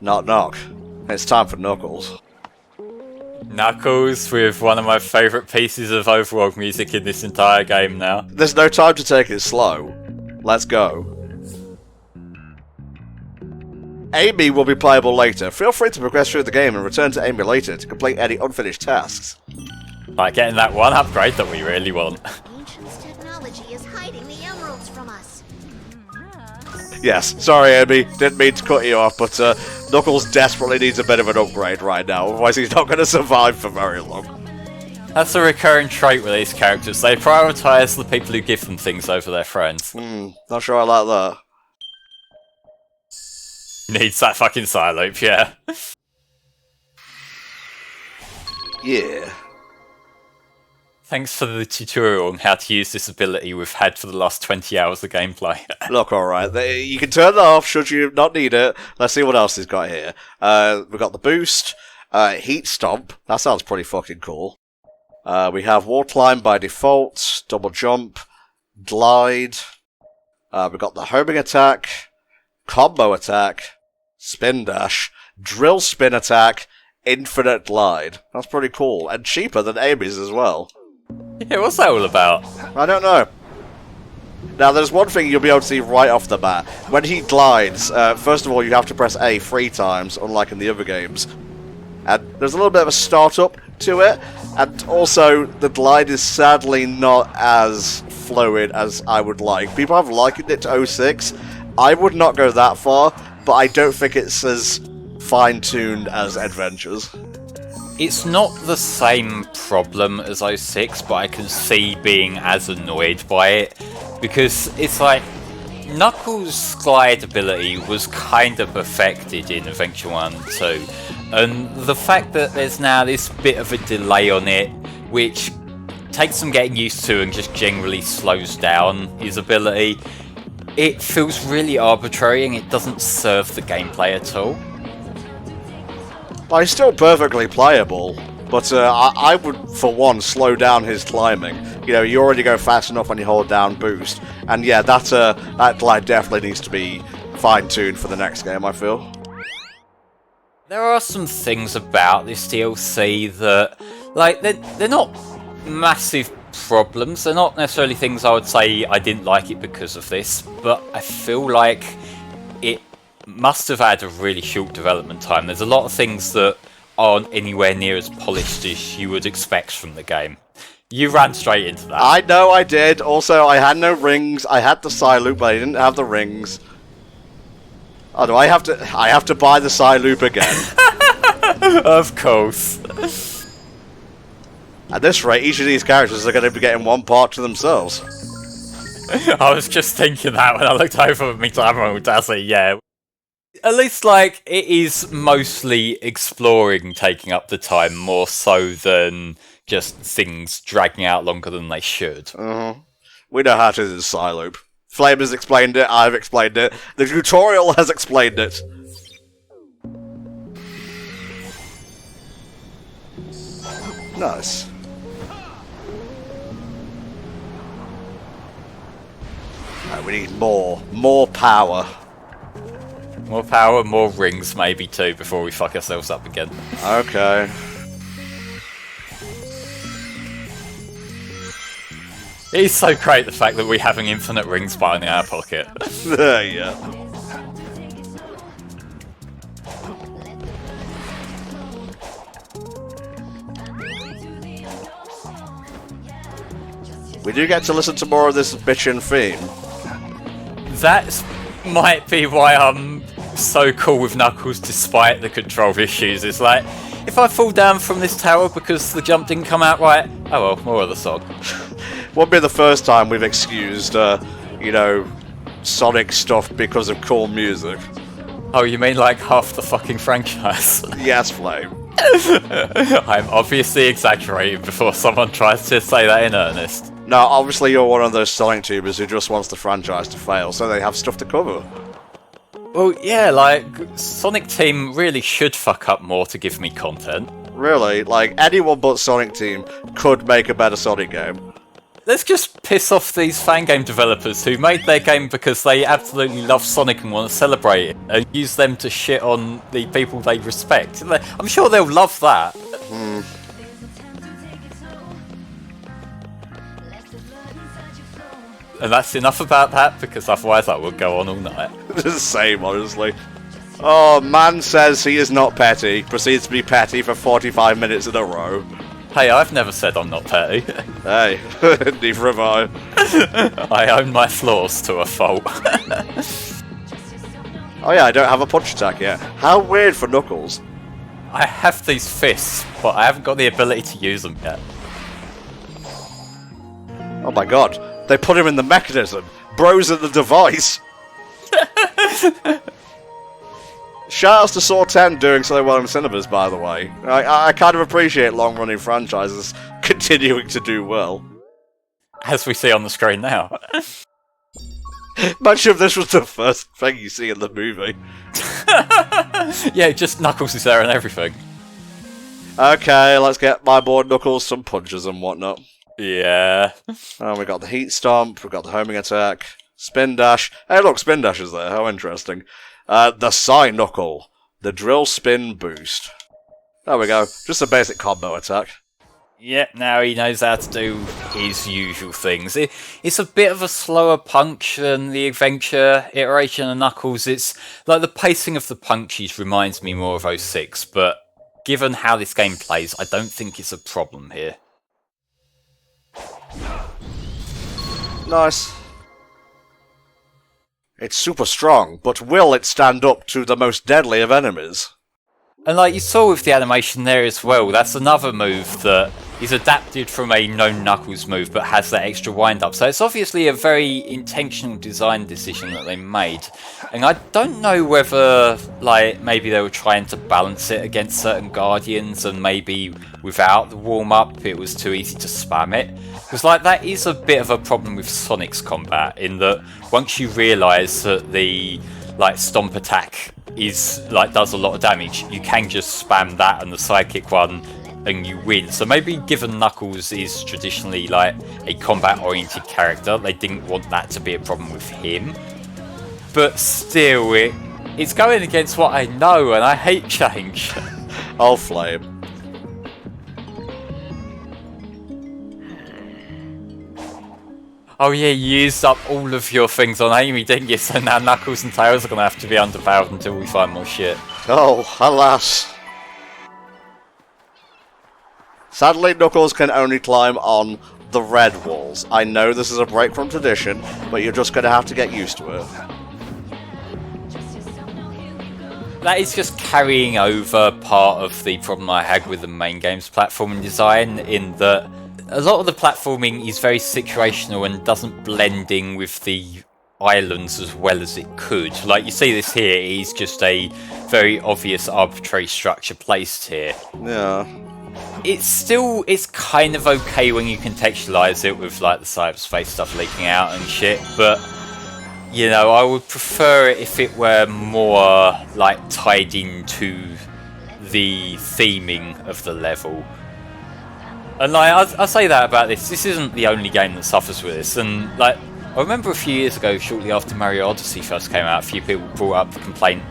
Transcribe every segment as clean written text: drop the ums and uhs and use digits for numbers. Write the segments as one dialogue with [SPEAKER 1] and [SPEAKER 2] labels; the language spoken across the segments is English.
[SPEAKER 1] Knock knock. It's time for Knuckles.
[SPEAKER 2] Knuckles with one of my favourite pieces of Overworld music in this entire game now.
[SPEAKER 1] There's no time to take it slow. Let's go. Amy will be playable later. Feel free to progress through the game and return to Amy later to complete any unfinished tasks.
[SPEAKER 2] Like getting that one upgrade that we really want.
[SPEAKER 3] Ancient's technology is hiding the emeralds from us.
[SPEAKER 1] Yes, sorry Amy, didn't mean to cut you off, but Knuckles desperately needs a bit of an upgrade right now, otherwise he's not going to survive for very long.
[SPEAKER 2] That's a recurring trait with these characters. They prioritise the people who give them things over their friends.
[SPEAKER 1] Not sure I like that.
[SPEAKER 2] Needs that fucking side loop, yeah.
[SPEAKER 1] Yeah.
[SPEAKER 2] Thanks for the tutorial on how to use this ability we've had for the last 20 hours of gameplay.
[SPEAKER 1] Look, alright, you can turn that off should you not need it. Let's see what else he's got here. We've got the boost, heat stomp, that sounds pretty fucking cool. We have wall climb by default, double jump, glide. We've got the homing attack, combo attack, spin dash, drill spin attack, infinite glide. That's pretty cool, and cheaper than Amy's as well.
[SPEAKER 2] Yeah, what's that all about?
[SPEAKER 1] I don't know. Now, there's one thing you'll be able to see right off the bat. When he glides, first of all, you have to press A 3 times, unlike in the other games. And there's a little bit of a start-up to it, and also the glide is sadly not as fluid as I would like. People have likened it to 06. I would not go that far, but I don't think it's as fine-tuned as Adventures.
[SPEAKER 2] It's not the same problem as 06, but I can see being as annoyed by it, because it's like, Knuckles' glide ability was kind of perfected in Adventure 1 and 2, and the fact that there's now this bit of a delay on it, which takes some getting used to and just generally slows down his ability, it feels really arbitrary and it doesn't serve the gameplay at all.
[SPEAKER 1] Well, he's still perfectly playable, but I would, for one, slow down his climbing. You know, you already go fast enough when you hold down boost, and yeah, that glide definitely needs to be fine-tuned for the next game, I feel.
[SPEAKER 2] There are some things about this DLC that, like, they're not massive problems. They're not necessarily things I would say I didn't like it because of this, but I feel like it must have had a really short development time. There's a lot of things that aren't anywhere near as polished as you would expect from the game. You ran straight into that.
[SPEAKER 1] I know I did. Also, I had no rings. I had the side loop, but I didn't have the rings. Oh, do I have to buy the side loop again?
[SPEAKER 2] Of course.
[SPEAKER 1] At this rate, each of these characters are going to be getting one part to themselves.
[SPEAKER 2] I was just thinking that when I looked over at me to Emerald, yeah. At least, like, it is mostly exploring taking up the time more so than just things dragging out longer than they should.
[SPEAKER 1] We know how to do the side loop. Flame has explained it, I've explained it, the tutorial has explained it. Nice. Right, we need more power.
[SPEAKER 2] More power, more rings maybe too, before we fuck ourselves up again.
[SPEAKER 1] Okay.
[SPEAKER 2] It is so great the fact that we have an infinite ring spot in our pocket.
[SPEAKER 1] Yeah. We do get to listen to more of this bitchin' theme.
[SPEAKER 2] That might be why I'm so cool with Knuckles despite the control issues. It's like, if I fall down from this tower because the jump didn't come out right, oh well, more of the song.
[SPEAKER 1] Won't be the first time we've excused, you know, Sonic stuff because of cool music.
[SPEAKER 2] Oh, you mean like half the fucking franchise?
[SPEAKER 1] Yes, Flame.
[SPEAKER 2] I'm obviously exaggerating before someone tries to say that in earnest.
[SPEAKER 1] No, obviously you're one of those Sonic tubers who just wants the franchise to fail, so they have stuff to cover.
[SPEAKER 2] Well, yeah, like, Sonic Team really should fuck up more to give me content.
[SPEAKER 1] Really, like, anyone but Sonic Team could make a better Sonic game.
[SPEAKER 2] let's just piss off these fan game developers who made their game because they absolutely love Sonic and want to celebrate it, and use them to shit on the people they respect. I'm sure they'll love that. And that's enough about that, because otherwise I will go on all night.
[SPEAKER 1] The same, honestly. Oh, man says he is not petty, proceeds to be petty for 45 minutes in a row.
[SPEAKER 2] Hey, I've never said I'm not petty.
[SPEAKER 1] Hey, neither have I.
[SPEAKER 2] I own my flaws to a fault.
[SPEAKER 1] Oh yeah, I don't have a punch attack yet. How weird for Knuckles.
[SPEAKER 2] I have these fists, but I haven't got the ability to use them yet.
[SPEAKER 1] Oh my god, they put him in the mechanism. Bro's at the device. Shoutouts to Saw 10 doing so well in cinemas, by the way. I kind of appreciate long-running franchises continuing to do well.
[SPEAKER 2] As we see on the screen now.
[SPEAKER 1] Much of this was the first thing you see in the movie.
[SPEAKER 2] Yeah, just Knuckles is there and everything.
[SPEAKER 1] Okay, let's get my boy Knuckles some punches and whatnot.
[SPEAKER 2] Yeah.
[SPEAKER 1] Oh, we got the Heat Stomp, we got the Homing Attack, Spin Dash. Hey look, Spin Dash is there, how interesting. The Psy Knuckle, the Drill Spin Boost. There we go, just a basic combo attack.
[SPEAKER 2] Yep, now he knows how to do his usual things. It's a bit of a slower punch than the adventure iteration of Knuckles. It's like the pacing of the punches reminds me more of 06, but given how this game plays, I don't think it's a problem here.
[SPEAKER 1] Nice. It's super strong, but will it stand up to the most deadly of enemies?
[SPEAKER 2] And like you saw with the animation there as well, that's another move that is adapted from a known Knuckles move but has that extra wind-up. So it's obviously a very intentional design decision that they made. And I don't know whether, like, maybe they were trying to balance it against certain Guardians and maybe without the warm-up it was too easy to spam it. Because, like, that is a bit of a problem with Sonic's combat, in that once you realise that the, like, stomp attack is, like, does a lot of damage, you can just spam that and the sidekick one and you win. So maybe given Knuckles is traditionally like a combat oriented character, they didn't want that to be a problem with him. But still, it's going against what I know and I hate change.
[SPEAKER 1] I'll flame.
[SPEAKER 2] Oh yeah, you used up all of your things on Amy, didn't you? So now Knuckles and Tails are going to have to be underpowered until we find more shit.
[SPEAKER 1] Oh, alas. Sadly, Knuckles can only climb on the red walls. I know this is a break from tradition, but you're just going to have to get used to it.
[SPEAKER 2] That is just carrying over part of the problem I had with the main game's platforming design, in that a lot of the platforming is very situational and doesn't blend in with the islands as well as it could. Like, you see this here, it is just a very obvious arbitrary structure placed here.
[SPEAKER 1] Yeah.
[SPEAKER 2] It's kind of okay when you contextualize it with like the cyberspace stuff leaking out and shit, but you know, I would prefer it if it were more like tied into the theming of the level. And like, I say that about this isn't the only game that suffers with this, and like, I remember a few years ago, shortly after Mario Odyssey first came out, a few people brought up the complaint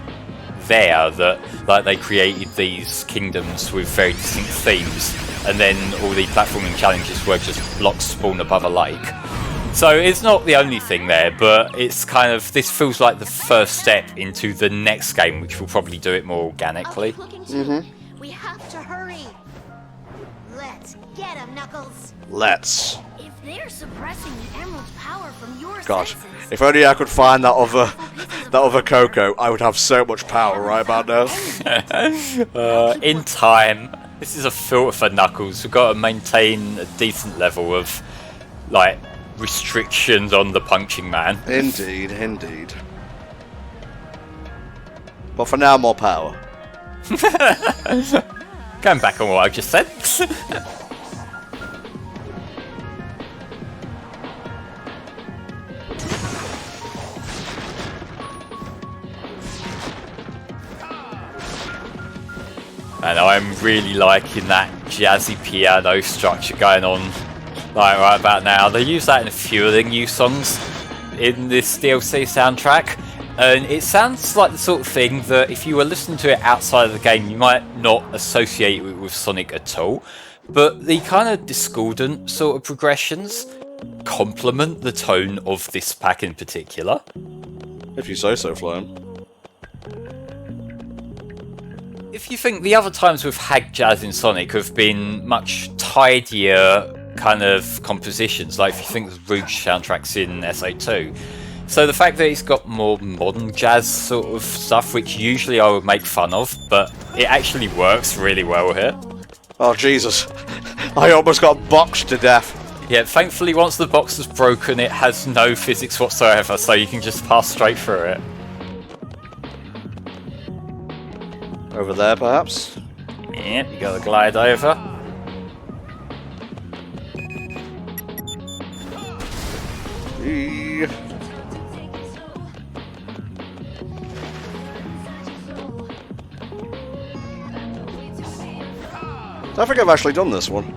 [SPEAKER 2] there that like they created these kingdoms with very distinct themes, and then all the platforming challenges were just blocks spawn above a lake. So it's not the only thing there, but it's kind of, this feels like the first step into the next game, which will probably do it more organically.
[SPEAKER 3] We have to hurry. Let's get him, Knuckles.
[SPEAKER 1] Let's.
[SPEAKER 3] If they're suppressing the Emerald's power from your
[SPEAKER 1] Gosh,
[SPEAKER 3] senses,
[SPEAKER 1] if only I could find that other Coco, I would have so much power right about now.
[SPEAKER 2] In time. This is a filter for Knuckles. We've got to maintain a decent level of, like, restrictions on the punching man.
[SPEAKER 1] Indeed, indeed. But for now, more power.
[SPEAKER 2] Going back on what I just said. And I'm really liking that jazzy piano structure going on like right about now. They use that in a few of the new songs in this DLC soundtrack, and it sounds like the sort of thing that if you were listening to it outside of the game, you might not associate it with Sonic at all. But the kind of discordant sort of progressions complement the tone of this pack in particular.
[SPEAKER 1] If you say so, Flame.
[SPEAKER 2] If you think the other times we've had jazz in Sonic have been much tidier kind of compositions, like if you think of Rouge soundtracks in SA2. So the fact that it's got more modern jazz sort of stuff, which usually I would make fun of, but it actually works really well here.
[SPEAKER 1] Oh, Jesus. I almost got boxed to death.
[SPEAKER 2] Yeah, thankfully once the box is broken, it has no physics whatsoever, so you can just pass straight through it.
[SPEAKER 1] Over there, perhaps?
[SPEAKER 2] Yep, you gotta glide over.
[SPEAKER 1] Eee. I think I've actually done this one.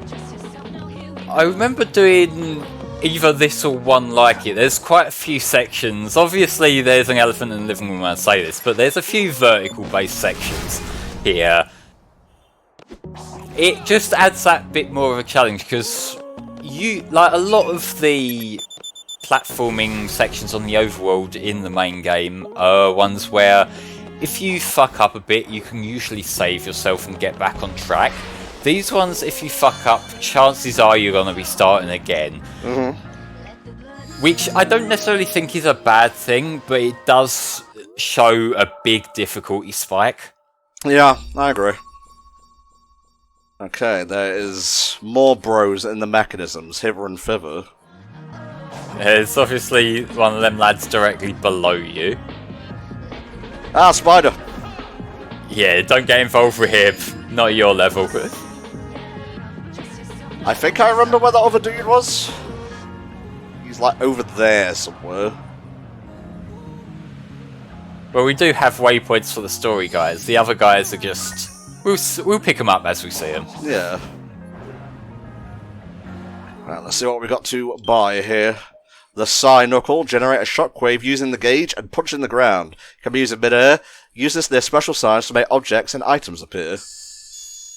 [SPEAKER 2] I remember doing either this or one like it. There's quite a few sections. Obviously there's an elephant in the living room when I say this, but there's a few vertical based sections here. It just adds that bit more of a challenge because you, like a lot of the platforming sections on the overworld in the main game are ones where if you fuck up a bit you can usually save yourself and get back on track. These ones, if you fuck up, chances are you're going to be starting again. Which I don't necessarily think is a bad thing, but it does show a big difficulty spike.
[SPEAKER 1] Yeah, I agree. Okay, there is more bros in the mechanisms, hither and thither.
[SPEAKER 2] It's obviously one of them lads directly below you.
[SPEAKER 1] Ah, spider!
[SPEAKER 2] Yeah, don't get involved with him. Not your level.
[SPEAKER 1] I think I remember where the other dude was. He's like over there somewhere.
[SPEAKER 2] Well, we do have waypoints for the story guys. The other guys are just... We'll pick them up as we see them.
[SPEAKER 1] Yeah. Right, let's see what we got to buy here. The Psy Knuckle. Generate a shockwave using the gauge and punch in the ground. Can be used in mid-air. Use this near special signs to make objects and items appear.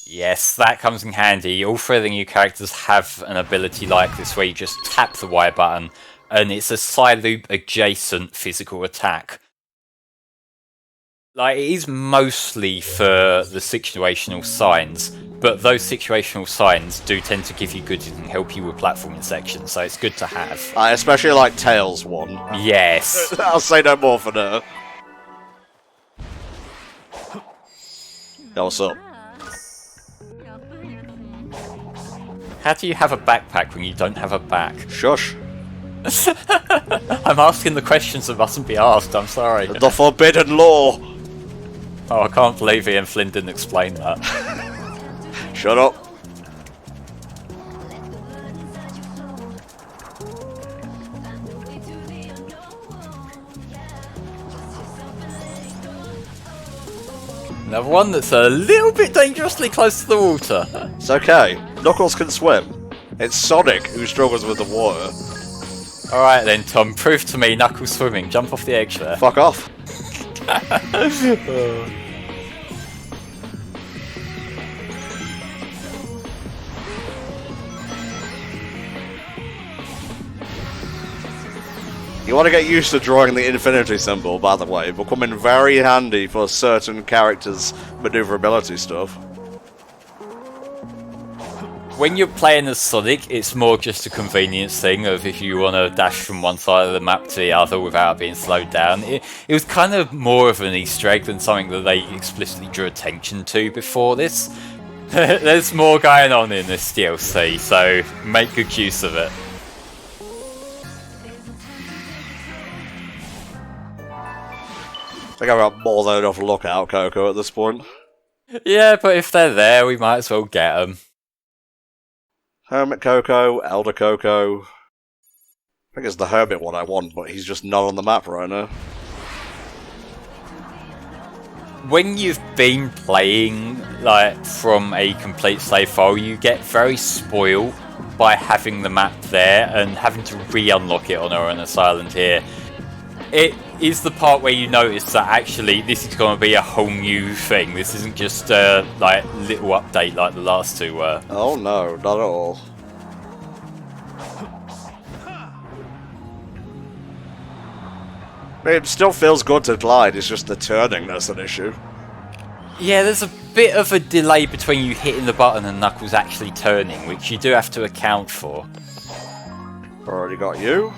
[SPEAKER 2] Yes, that comes in handy. All three of the new characters have an ability like this where you just tap the Y button and it's a side loop adjacent physical attack. Like, it is mostly for the situational signs, but those situational signs do tend to give you goods and help you with platforming sections, so it's good to have.
[SPEAKER 1] I especially like Tails one.
[SPEAKER 2] Yes.
[SPEAKER 1] I'll say no more for now. Yo, what's up?
[SPEAKER 2] How do you have a backpack when you don't have a back?
[SPEAKER 1] Shush.
[SPEAKER 2] I'm asking the questions that mustn't be asked, I'm sorry.
[SPEAKER 1] The forbidden law.
[SPEAKER 2] Oh, I can't believe Ian Flynn didn't explain that.
[SPEAKER 1] Shut up.
[SPEAKER 2] Another one that's a little bit dangerously close to the water.
[SPEAKER 1] It's okay. Knuckles can swim. It's Sonic who struggles with the water.
[SPEAKER 2] Alright then, Tom, prove to me Knuckles swimming. Jump off the edge there.
[SPEAKER 1] Fuck off. You want to get used to drawing the infinity symbol, by the way. It will come in very handy for certain characters' maneuverability stuff.
[SPEAKER 2] When you're playing as Sonic, it's more just a convenience thing of if you want to dash from one side of the map to the other without being slowed down. It was kind of more of an Easter egg than something that they explicitly drew attention to before this. There's more going on in this DLC, so make good use of it.
[SPEAKER 1] I think I've got more than enough lookout Coco at this point.
[SPEAKER 2] Yeah, but if they're there, we might as well get them.
[SPEAKER 1] Hermit Coco, Elder Coco. I think it's the Hermit one I want, but he's just not on the map right now.
[SPEAKER 2] When you've been playing like from a complete save file, you get very spoiled by having the map there and having to re-unlock it on Uranus Island here. It is the part where you notice that actually this is going to be a whole new thing. This isn't just a little update like the last two were.
[SPEAKER 1] Oh no, not at all. It still feels good to glide, it's just the turning that's an issue.
[SPEAKER 2] Yeah, there's a bit of a delay between you hitting the button and Knuckles actually turning, which you do have to account for.
[SPEAKER 1] Already got you.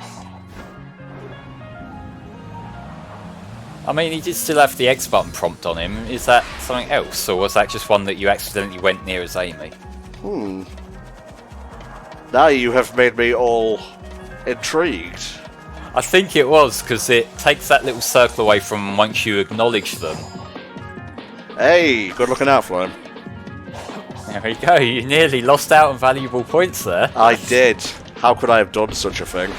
[SPEAKER 2] I mean, he did still have the X button prompt on him. Is that something else, or was that just one that you accidentally went near as Amy?
[SPEAKER 1] Now you have made me all intrigued.
[SPEAKER 2] I think it was, because it takes that little circle away from once you acknowledge them.
[SPEAKER 1] Hey, good looking out for him.
[SPEAKER 2] There we go, you nearly lost out on valuable points there.
[SPEAKER 1] I did. How could I have done such a thing?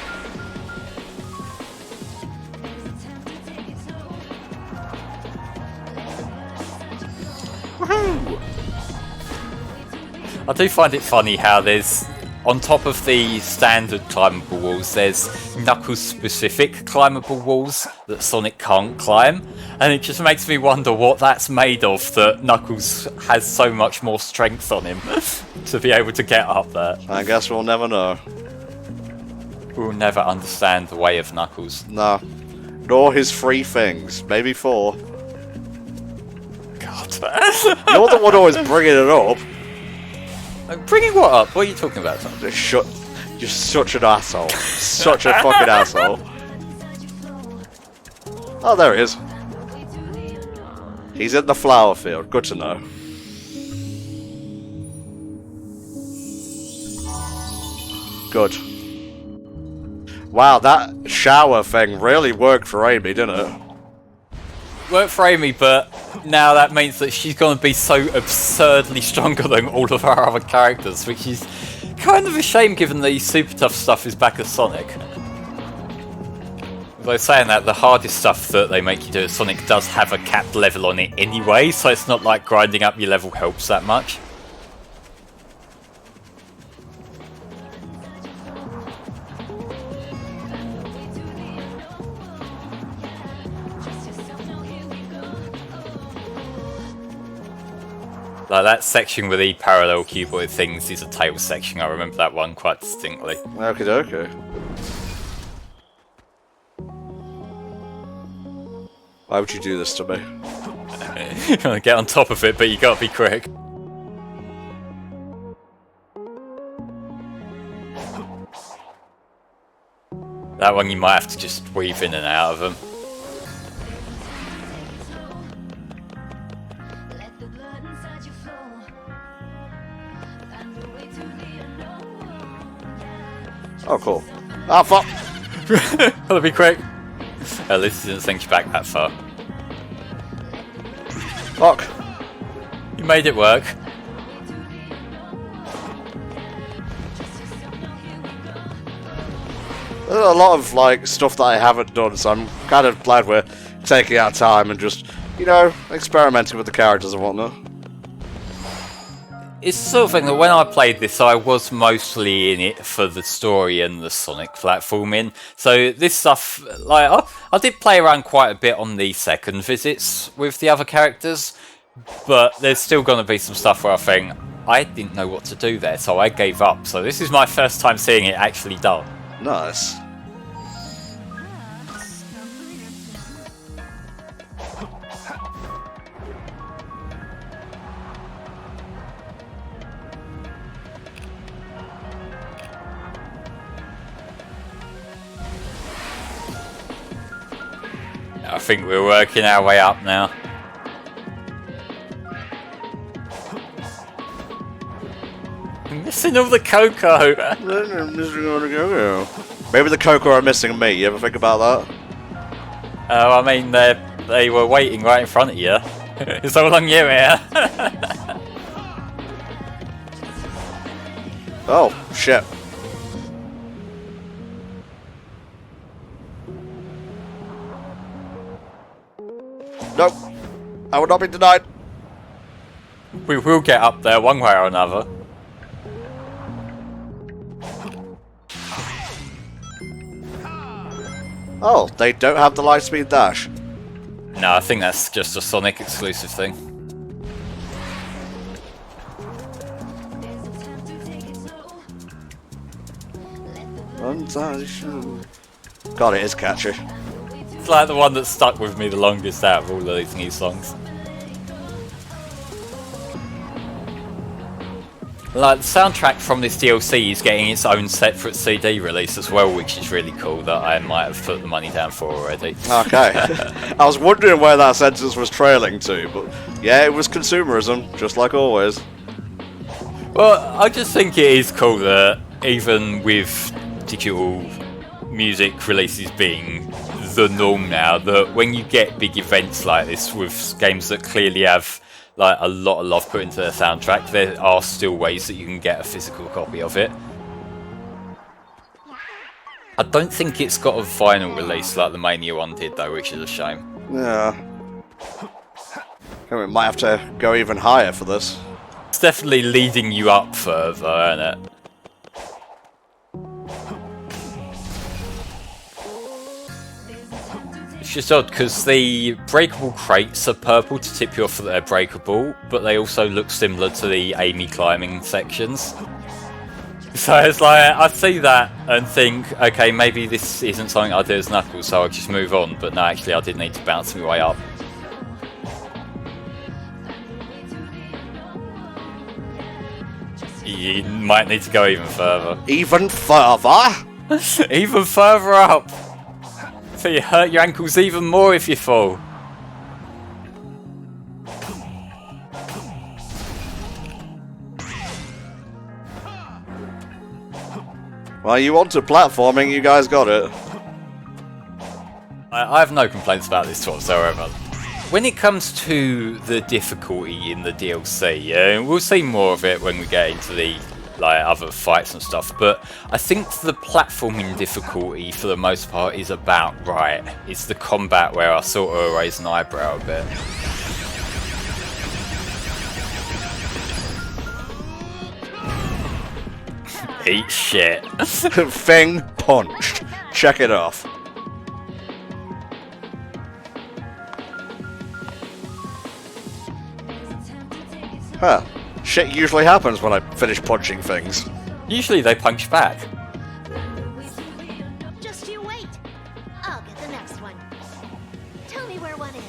[SPEAKER 2] I do find it funny how there's, on top of the standard climbable walls, there's Knuckles-specific climbable walls that Sonic can't climb, and it just makes me wonder what that's made of that Knuckles has so much more strength on him to be able to get up there.
[SPEAKER 1] I guess we'll never know.
[SPEAKER 2] We'll never understand the way of Knuckles.
[SPEAKER 1] No. Nor his 3 things. Maybe 4.
[SPEAKER 2] God.
[SPEAKER 1] You're the one always bringing it up.
[SPEAKER 2] Bringing what up? What are you talking about, Tom?
[SPEAKER 1] You're such an asshole. Such a fucking asshole. Oh, there he is. He's in the flower field. Good to know. Good. Wow, that shower thing really worked for Amy, didn't it?
[SPEAKER 2] Worked for Amy, but now that means that she's going to be so absurdly stronger than all of our other characters, which is kind of a shame given the super tough stuff is back as Sonic. Although saying that, the hardest stuff that they make you do as Sonic does have a capped level on it anyway, so it's not like grinding up your level helps that much. Like that section with the parallel cuboid things is a Tails section. I remember that one quite distinctly.
[SPEAKER 1] Okie dokie. Why would you do this to me?
[SPEAKER 2] You want to get on top of it, but you gotta be quick. That one you might have to just weave in and out of them.
[SPEAKER 1] Oh, cool. Ah, fuck!
[SPEAKER 2] Gotta be quick. At least it didn't sink you back that far.
[SPEAKER 1] Fuck!
[SPEAKER 2] You made it work.
[SPEAKER 1] There's a lot of, like, stuff that I haven't done, so I'm kind of glad we're taking our time and just, you know, experimenting with the characters and whatnot.
[SPEAKER 2] It's the sort of thing that when I played this, I was mostly in it for the story and the Sonic platforming. So this stuff, like, I did play around quite a bit on the second visits with the other characters, but there's still going to be some stuff where I think, I didn't know what to do there, so I gave up. So this is my first time seeing it actually done.
[SPEAKER 1] Nice.
[SPEAKER 2] I think we're working our way up now. I'm missing all the cocoa.
[SPEAKER 1] Maybe the Coco are missing me. You ever think about that?
[SPEAKER 2] Oh, I mean, they were waiting right in front of you. It's all on you here.
[SPEAKER 1] Oh, shit. Nope. I will not be denied.
[SPEAKER 2] We will get up there one way or another.
[SPEAKER 1] Oh, they don't have the Lightspeed dash.
[SPEAKER 2] No, I think that's just a Sonic exclusive thing.
[SPEAKER 1] God, it is catchy.
[SPEAKER 2] It's like the one that stuck with me the longest out of all of these new songs. Like, the soundtrack from this DLC is getting its own separate CD release as well, which is really cool, that I might have put the money down for already.
[SPEAKER 1] Okay. I was wondering where that sentence was trailing to, but yeah, it was consumerism, just like always.
[SPEAKER 2] Well, I just think it is cool that even with digital music releases being the norm now, that when you get big events like this with games that clearly have like a lot of love put into their soundtrack, there are still ways that you can get a physical copy of it. I don't think it's got a vinyl release like the Mania one did though, which is a shame.
[SPEAKER 1] Yeah. We might have to go even higher for this.
[SPEAKER 2] It's definitely leading you up further, isn't it? It's just odd because the breakable crates are purple to tip you off that they're breakable, but they also look similar to the Amy climbing sections. So it's like, I see that and think, okay, maybe this isn't something I do as Knuckles, so I'll just move on, but no, actually I did need to bounce my way up. You might need to go even further.
[SPEAKER 1] Even further?
[SPEAKER 2] Even further up! So you hurt your ankles even more if you fall.
[SPEAKER 1] Well, you wanted platforming, you guys got it.
[SPEAKER 2] I have no complaints about this whatsoever. When it comes to the difficulty in the DLC, we'll see more of it when we get into the other fights and stuff, but I think the platforming difficulty for the most part is about right. It's the combat where I sort of raise an eyebrow a bit. Eat shit.
[SPEAKER 1] Thing punched. Check it off. Huh. Shit usually happens when I finish punching things.
[SPEAKER 2] Usually they punch back.
[SPEAKER 3] Just you wait. I'll get the next one. Tell me where one is.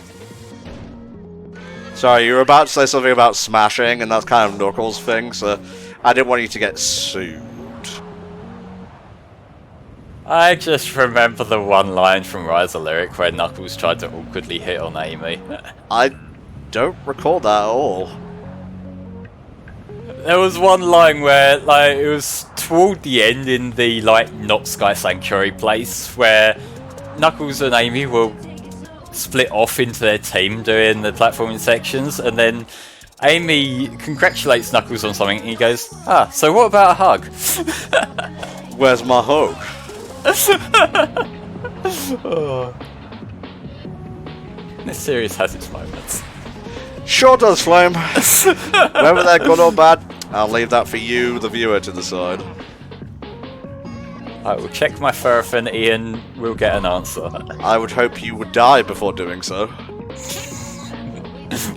[SPEAKER 1] Sorry, you were about to say something about smashing, and that's kind of Knuckles' thing, so I didn't want you to get sued.
[SPEAKER 2] I just remember the one line from Rise of Lyric where Knuckles tried to awkwardly hit on Amy.
[SPEAKER 1] I don't recall that at all.
[SPEAKER 2] There was one line where, it was toward the end in the, not Sky Sanctuary place, where Knuckles and Amy will split off into their team doing the platforming sections, and then Amy congratulates Knuckles on something, and he goes, so what about a hug?
[SPEAKER 1] Where's my hug?
[SPEAKER 2] Oh. This series has its moments.
[SPEAKER 1] Sure does, Flame. Whether they're good or bad, I'll leave that for you, the viewer, to decide.
[SPEAKER 2] I will check my Ferroffinity and we'll get an answer.
[SPEAKER 1] I would hope you would die before doing so.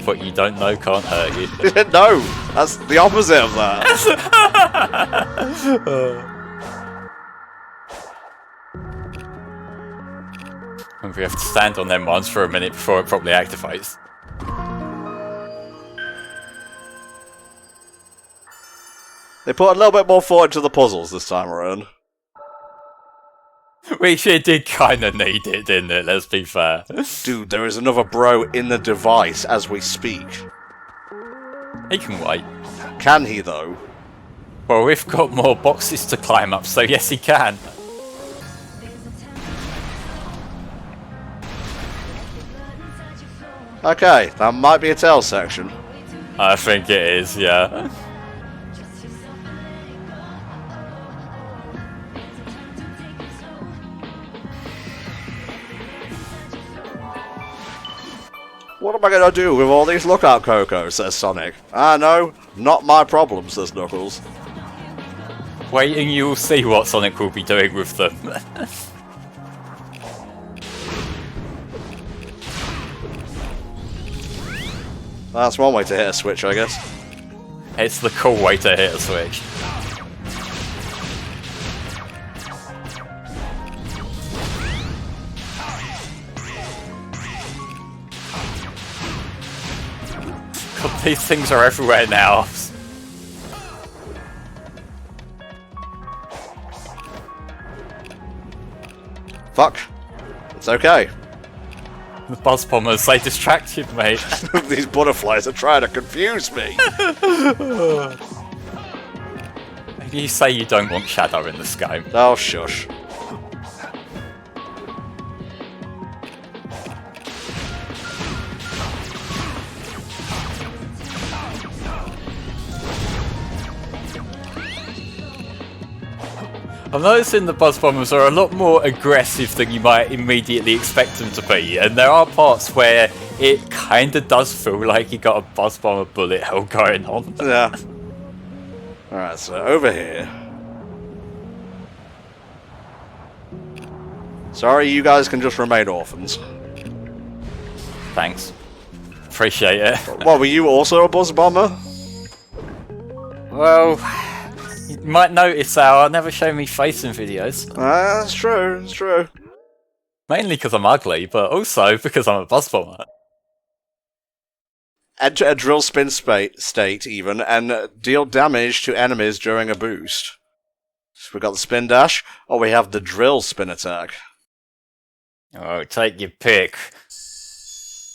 [SPEAKER 2] What you don't know can't hurt you.
[SPEAKER 1] No, that's the opposite of that.
[SPEAKER 2] And we have to stand on them ones for a minute before it properly activates.
[SPEAKER 1] They put a little bit more thought into the puzzles this time around.
[SPEAKER 2] Which it did kind of need it, didn't it? Let's be fair.
[SPEAKER 1] Dude, there is another bro in the device as we speak.
[SPEAKER 2] He can wait.
[SPEAKER 1] Can he, though?
[SPEAKER 2] Well, we've got more boxes to climb up, so yes, he can.
[SPEAKER 1] Okay, that might be a tail section.
[SPEAKER 2] I think it is, yeah.
[SPEAKER 1] What am I gonna do with all these lookout Cocos, says Sonic. No, not my problem, says Knuckles.
[SPEAKER 2] Wait and you'll see what Sonic will be doing with them.
[SPEAKER 1] That's one way to hit a switch, I guess.
[SPEAKER 2] It's the cool way to hit a switch. God, these things are everywhere now.
[SPEAKER 1] Fuck. It's okay.
[SPEAKER 2] The buzz bombers, they distracted me.
[SPEAKER 1] These butterflies are trying to confuse me.
[SPEAKER 2] You say you don't want Shadow in this game.
[SPEAKER 1] Oh, shush.
[SPEAKER 2] I'm noticing the buzz bombers are a lot more aggressive than you might immediately expect them to be, and there are parts where it kinda does feel like you got a buzz bomber bullet hell going on.
[SPEAKER 1] Yeah. Alright, so over here. Sorry, you guys can just remain orphans.
[SPEAKER 2] Thanks. Appreciate it.
[SPEAKER 1] What, were you also a buzz bomber?
[SPEAKER 2] Well, you might notice how I never show me face in videos.
[SPEAKER 1] That's true, it's true.
[SPEAKER 2] Mainly because I'm ugly, but also because I'm a buzz bomber.
[SPEAKER 1] Enter a drill spin state, even, and deal damage to enemies during a boost. So we got the spin dash, or we have the drill spin attack.
[SPEAKER 2] Oh, take your pick.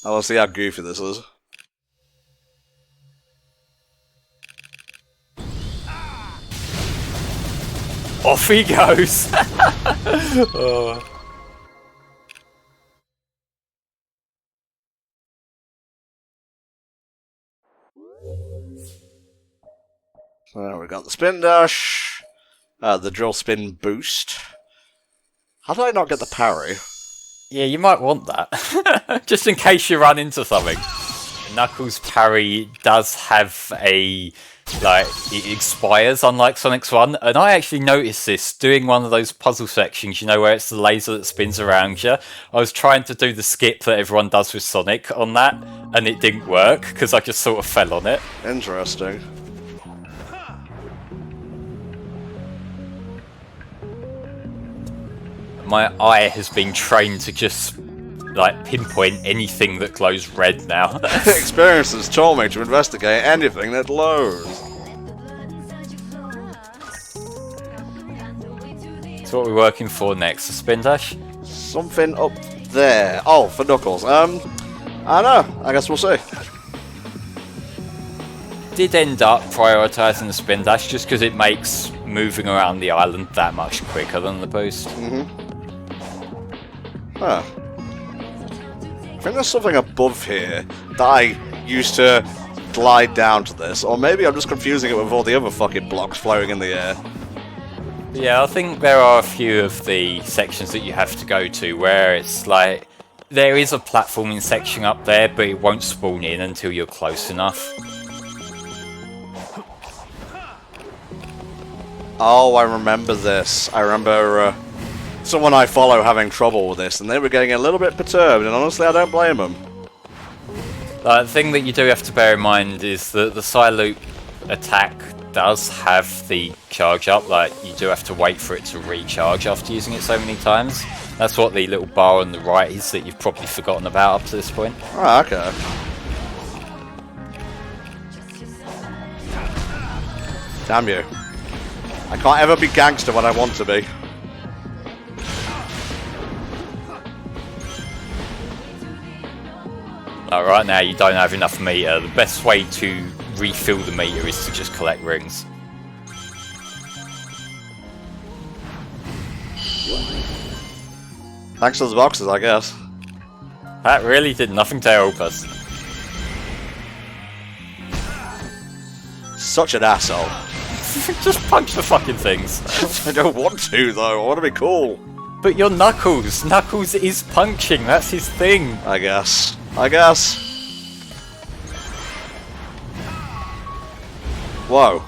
[SPEAKER 1] I want to see how goofy this is.
[SPEAKER 2] Off he goes! Oh.
[SPEAKER 1] So we got the spin dash, the drill spin boost. How did I not get the parry?
[SPEAKER 2] Yeah, you might want that. Just in case you run into something. Knuckles' parry does have a... it expires, unlike Sonic's one. And I actually noticed this doing one of those puzzle sections, you know, where it's the laser that spins around you. I was trying to do the skip that everyone does with Sonic on that, and it didn't work, because I just sort of fell on it.
[SPEAKER 1] Interesting.
[SPEAKER 2] My eye has been trained to just, pinpoint anything that glows red now.
[SPEAKER 1] Experience has told me to investigate anything that glows.
[SPEAKER 2] So what are we working for next? A spin dash?
[SPEAKER 1] Something up there. Oh, for Knuckles. I don't know. I guess we'll see.
[SPEAKER 2] Did end up prioritising the spin dash just because it makes moving around the island that much quicker than the boost.
[SPEAKER 1] Huh. I think there's something above here that I used to glide down to this, or maybe I'm just confusing it with all the other fucking blocks floating in the air.
[SPEAKER 2] Yeah, I think there are a few of the sections that you have to go to where it's there is a platforming section up there, but it won't spawn in until you're close enough.
[SPEAKER 1] Oh, I remember this. I remember someone I follow having trouble with this, and they were getting a little bit perturbed, and honestly, I don't blame them.
[SPEAKER 2] The thing that you do have to bear in mind is that the Cyclone attack does have the charge up, you do have to wait for it to recharge after using it so many times. That's what the little bar on the right is that you've probably forgotten about up to this point.
[SPEAKER 1] Ah, okay. Damn you. I can't ever be gangster when I want to be.
[SPEAKER 2] Right now you don't have enough meter. The best way to refill the meter is to just collect rings.
[SPEAKER 1] Thanks to the boxes, I guess.
[SPEAKER 2] That really did nothing to help us.
[SPEAKER 1] Such an asshole.
[SPEAKER 2] Just punch the fucking things.
[SPEAKER 1] I don't want to, though. I want to be cool.
[SPEAKER 2] But you're Knuckles. Knuckles is punching. That's his thing.
[SPEAKER 1] I guess. Whoa.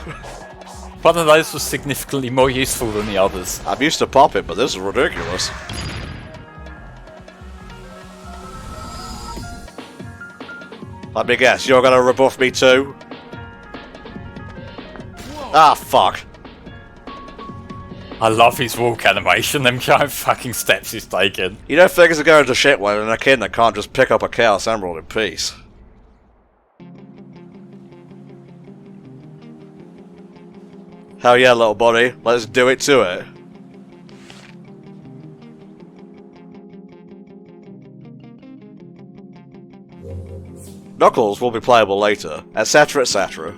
[SPEAKER 2] One of those was significantly more useful than the others.
[SPEAKER 1] I'm used to pop it, but this is ridiculous. Let me guess, you're gonna rebuff me too? Ah, fuck.
[SPEAKER 2] I love his walk animation, them giant fucking steps he's taking.
[SPEAKER 1] You know things are going to shit when a kid that can't just pick up a Chaos Emerald in peace. Hell yeah, little buddy. Let's do it to it. Knuckles will be playable later, etc, etc.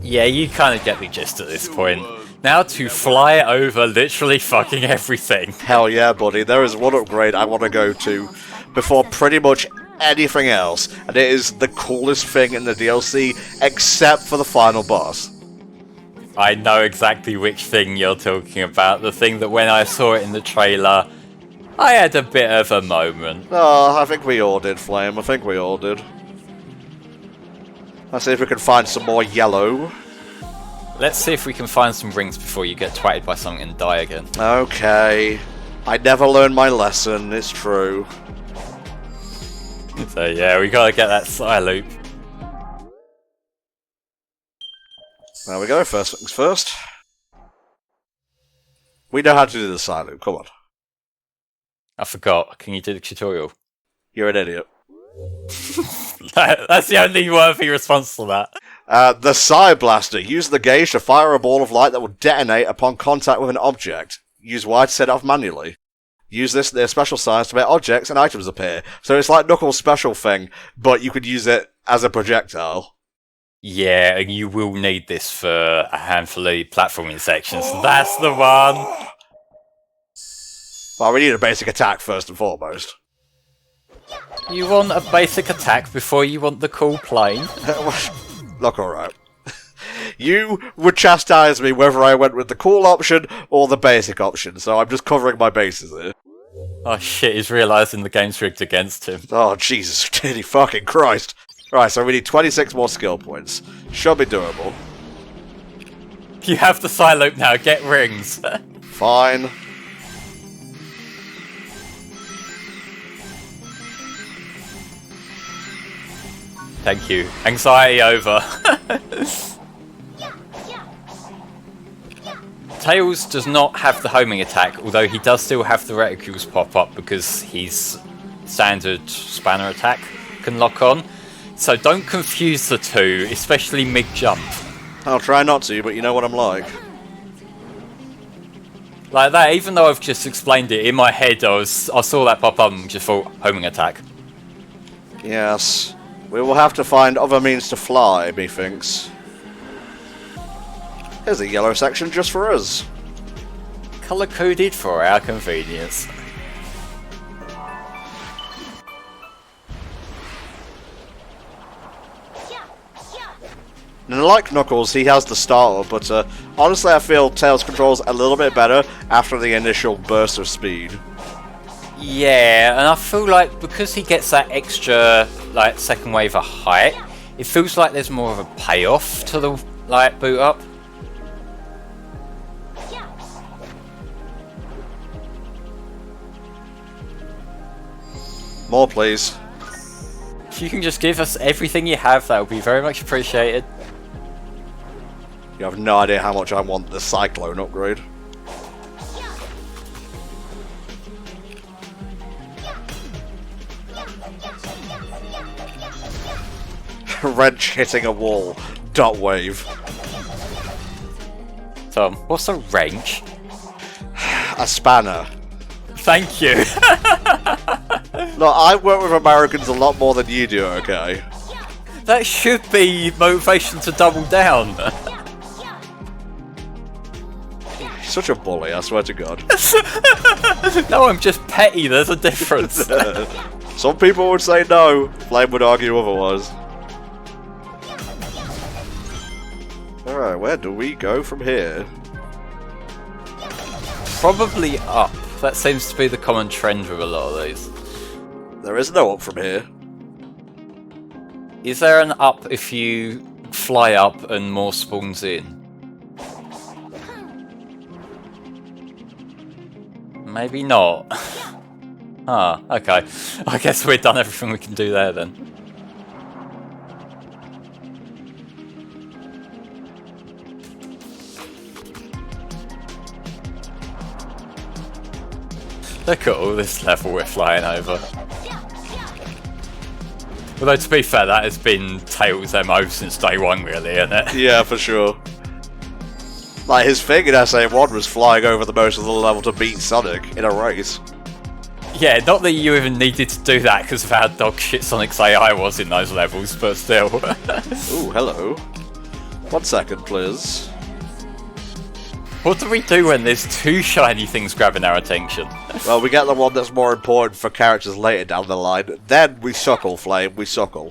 [SPEAKER 2] Yeah, you kind of get the gist at this point. Now to fly over literally fucking everything.
[SPEAKER 1] Hell yeah, buddy. There is one upgrade I want to go to before pretty much anything else, and it is the coolest thing in the DLC, except for the final boss.
[SPEAKER 2] I know exactly which thing you're talking about. The thing that when I saw it in the trailer, I had a bit of a moment.
[SPEAKER 1] Oh, I think we all did, Flame. I think we all did. Let's see if we can find some more yellow.
[SPEAKER 2] Let's see if we can find some rings before you get twatted by something and die again.
[SPEAKER 1] Okay. I never learned my lesson, it's true.
[SPEAKER 2] So yeah, we gotta get that side loop.
[SPEAKER 1] There we go, first things first. We know how to do the side loop, come on.
[SPEAKER 2] I forgot. Can you do the tutorial?
[SPEAKER 1] You're an idiot.
[SPEAKER 2] That's the only worthy response to that.
[SPEAKER 1] The Psy Blaster. Use the gauge to fire a ball of light that will detonate upon contact with an object. Use Y to set it off manually. Use their special signs to make objects and items appear. So it's like Knuckles' special thing, but you could use it as a projectile.
[SPEAKER 2] Yeah, and you will need this for a handful of platforming sections. That's the one!
[SPEAKER 1] Well, we need a basic attack first and foremost.
[SPEAKER 2] You want a basic attack before you want the cool plane?
[SPEAKER 1] Look, alright. You would chastise me whether I went with the cool option or the basic option, so I'm just covering my bases here.
[SPEAKER 2] Oh shit, he's realising the game's rigged against him.
[SPEAKER 1] Oh, Jesus, titty fucking Christ. Right, so we need 26 more skill points. Should be doable.
[SPEAKER 2] You have the side loop now, get rings.
[SPEAKER 1] Fine.
[SPEAKER 2] Thank you. Anxiety over. Tails does not have the homing attack, although he does still have the reticules pop up because his standard spanner attack can lock on. So don't confuse the two, especially mid-jump.
[SPEAKER 1] I'll try not to, but you know what I'm like.
[SPEAKER 2] Like that, even though I've just explained it, in my head I saw that pop up and just thought, homing attack.
[SPEAKER 1] Yes. We will have to find other means to fly, methinks. Here's a yellow section just for us.
[SPEAKER 2] Colour-coded for our convenience.
[SPEAKER 1] And like Knuckles, he has the starter, but honestly I feel Tails controls a little bit better after the initial burst of speed.
[SPEAKER 2] Yeah, and I feel like because he gets that extra like second wave of height, it feels like there's more of a payoff to the like boot up.
[SPEAKER 1] More, please.
[SPEAKER 2] If you can just give us everything you have, that would be very much appreciated.
[SPEAKER 1] You have no idea how much I want the Cyclone upgrade. Wrench hitting a wall. Dot wave.
[SPEAKER 2] Tom, what's a wrench?
[SPEAKER 1] A spanner.
[SPEAKER 2] Thank you.
[SPEAKER 1] Look, I work with Americans a lot more than you do, okay?
[SPEAKER 2] That should be motivation to double down.
[SPEAKER 1] Such a bully, I swear to God.
[SPEAKER 2] No, I'm just petty, there's a difference.
[SPEAKER 1] Some people would say no. Flame would argue otherwise. Alright, where do we go from here?
[SPEAKER 2] Probably up. That seems to be the common trend with a lot of these.
[SPEAKER 1] There is no up from here.
[SPEAKER 2] Is there an up if you fly up and more spawns in? Maybe not. Ah, okay. I guess we've done everything we can do there then. Look at all this level we're flying over. Although, to be fair, that has been Tails' MO since day one, really, isn't it?
[SPEAKER 1] Yeah, for sure. Like, his thing in SA1 was flying over the most of the level to beat Sonic in a race.
[SPEAKER 2] Yeah, not that you even needed to do that because of how dog shit Sonic's AI was in those levels, but still.
[SPEAKER 1] Ooh, hello. 1 second, please.
[SPEAKER 2] What do we do when there's two shiny things grabbing our attention?
[SPEAKER 1] Well, we get the one that's more important for characters later down the line. Then we suckle, Flame, we suckle.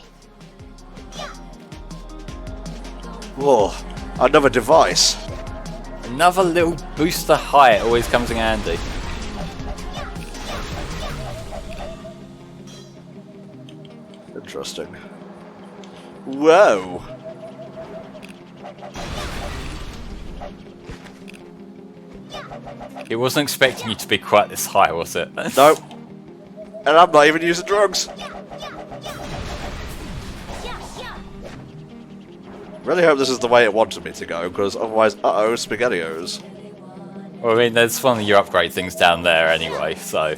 [SPEAKER 1] Whoa, another device.
[SPEAKER 2] Another little booster height always comes in handy.
[SPEAKER 1] Interesting. Whoa.
[SPEAKER 2] It wasn't expecting you to be quite this high, was it?
[SPEAKER 1] Nope. And I'm not even using drugs. Really hope this is the way it wanted me to go, because otherwise, uh-oh, SpaghettiOs.
[SPEAKER 2] Well, I mean, there's one of your upgrade things down there anyway, so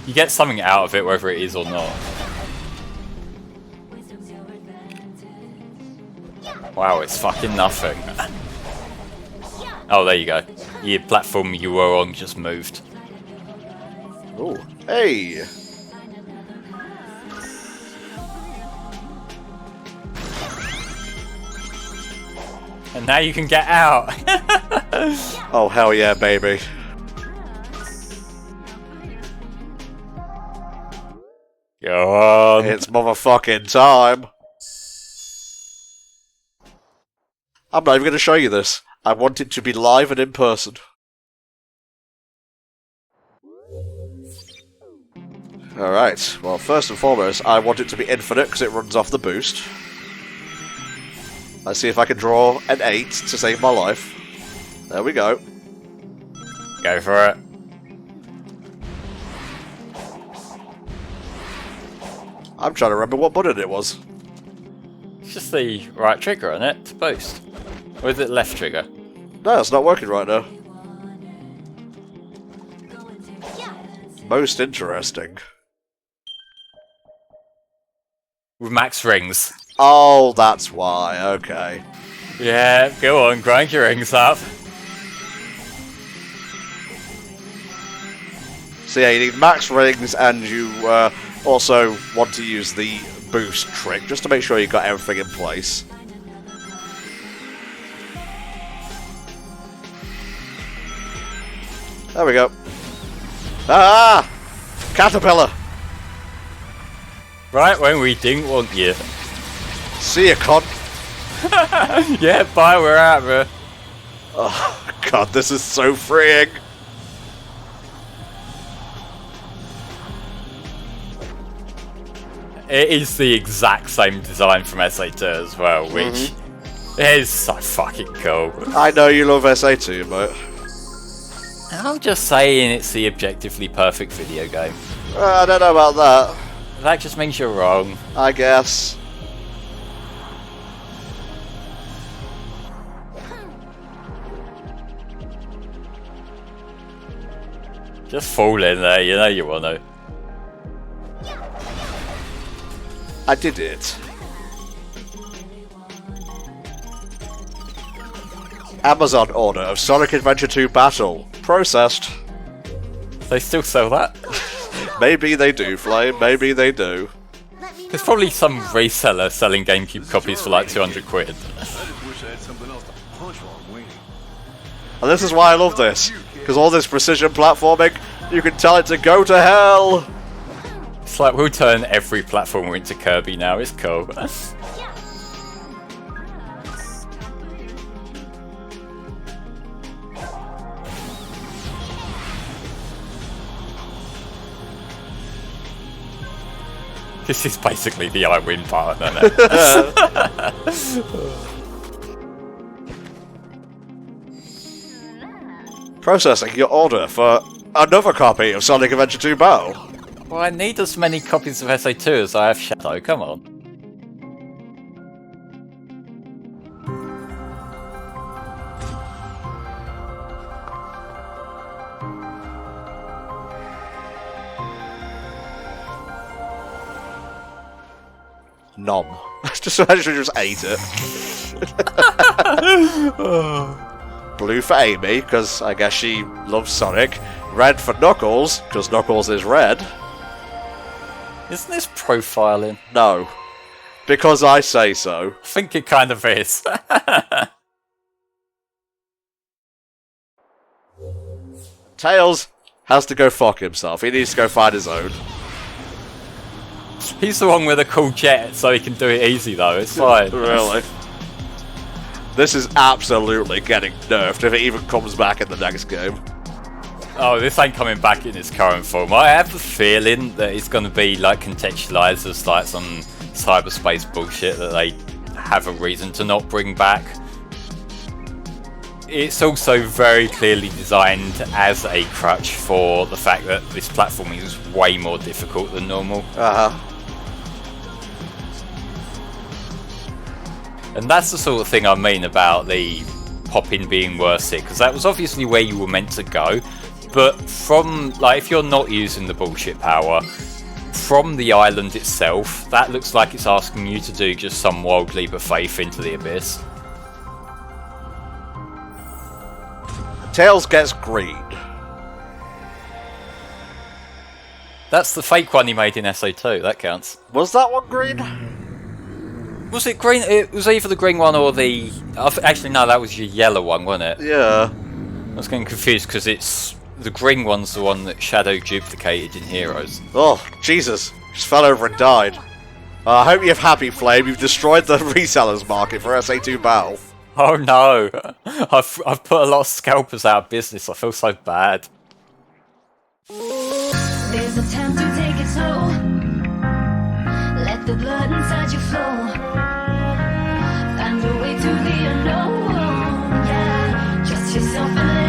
[SPEAKER 2] you get something out of it, whether it is or not. Wow, it's fucking nothing. Oh, there you go. Your platform you were on just moved.
[SPEAKER 1] Ooh. Hey!
[SPEAKER 2] And now you can get out!
[SPEAKER 1] Oh, hell yeah, baby.
[SPEAKER 2] Go on!
[SPEAKER 1] It's motherfucking time. I'm not even going to show you this. I want it to be live and in person. Alright, well, first and foremost, I want it to be infinite because it runs off the boost. Let's see if I can draw an 8 to save my life. There we go.
[SPEAKER 2] Go for it.
[SPEAKER 1] I'm trying to remember what button it was.
[SPEAKER 2] It's just the right trigger on it to boost. Or is it left trigger?
[SPEAKER 1] No, it's not working right now. Most interesting.
[SPEAKER 2] With max rings.
[SPEAKER 1] Oh, that's why, okay.
[SPEAKER 2] Yeah, go on, grind your rings up.
[SPEAKER 1] So yeah, you need max rings and you also want to use the boost trick just to make sure you've got everything in place. There we go. Ah! Caterpillar!
[SPEAKER 2] Right when we didn't want you.
[SPEAKER 1] See ya, con!
[SPEAKER 2] Yeah, bye, we're out of here.
[SPEAKER 1] Oh, God, this is so freeing!
[SPEAKER 2] It is the exact same design from SA2 as well, which is so fucking cool.
[SPEAKER 1] I know you love SA2, mate.
[SPEAKER 2] I'm just saying it's the objectively perfect video game.
[SPEAKER 1] I don't know about that.
[SPEAKER 2] That just means you're wrong.
[SPEAKER 1] I guess.
[SPEAKER 2] Just fall in there, you know you want to.
[SPEAKER 1] I did it. Amazon order of Sonic Adventure 2 Battle. Processed.
[SPEAKER 2] They still sell that?
[SPEAKER 1] Maybe they do, Flame. Maybe they do.
[SPEAKER 2] There's probably some reseller selling GameCube copies for like 200 quid.
[SPEAKER 1] And this is why I love this. Because all this precision platforming, you can tell it to go to hell.
[SPEAKER 2] It's like we'll turn every platformer into Kirby now, it's cool. This is basically the I win part, isn't it?
[SPEAKER 1] Processing your order for another copy of Sonic Adventure 2 Battle.
[SPEAKER 2] Well, I need as many copies of SA2 as I have Shadow, come on.
[SPEAKER 1] Nom. Just imagine just ate it. Blue for Amy, because I guess she loves Sonic. Red for Knuckles, because Knuckles is red.
[SPEAKER 2] Isn't this profiling?
[SPEAKER 1] No. Because I say so.
[SPEAKER 2] I think it kind of is.
[SPEAKER 1] Tails has to go fuck himself. He needs to go find his own.
[SPEAKER 2] He's the one with a cool jet, so he can do it easy though, it's fine.
[SPEAKER 1] Really? This is absolutely getting nerfed if it even comes back in the next game.
[SPEAKER 2] Oh, this ain't coming back in its current form. I have a feeling that it's going to be like contextualised as like some cyberspace bullshit that they have a reason to not bring back. It's also very clearly designed as a crutch for the fact that this platform is way more difficult than normal. And that's the sort of thing I mean about the popping being worth it, because that was obviously where you were meant to go. But from, like, if you're not using the bullshit power, from the island itself, that looks like it's asking you to do just some wild leap of faith into the abyss.
[SPEAKER 1] Tails gets green.
[SPEAKER 2] That's the fake one he made in SA2, that counts.
[SPEAKER 1] Was that one green?
[SPEAKER 2] Was it green? It was either the green one or the... Actually, no, that was your yellow one, wasn't it?
[SPEAKER 1] Yeah.
[SPEAKER 2] I was getting confused because it's... The green one's the one that Shadow duplicated in Heroes.
[SPEAKER 1] Oh, Jesus. Just fell over and died. I hope you have Happy Flame. You've destroyed the resellers market for SA2 Battle.
[SPEAKER 2] Oh no! I've put a lot of scalpers out of business. I feel so bad.
[SPEAKER 4] There's a time to take it slow. Let the blood inside you flow. Find a way to the unknown. Yeah, trust yourself and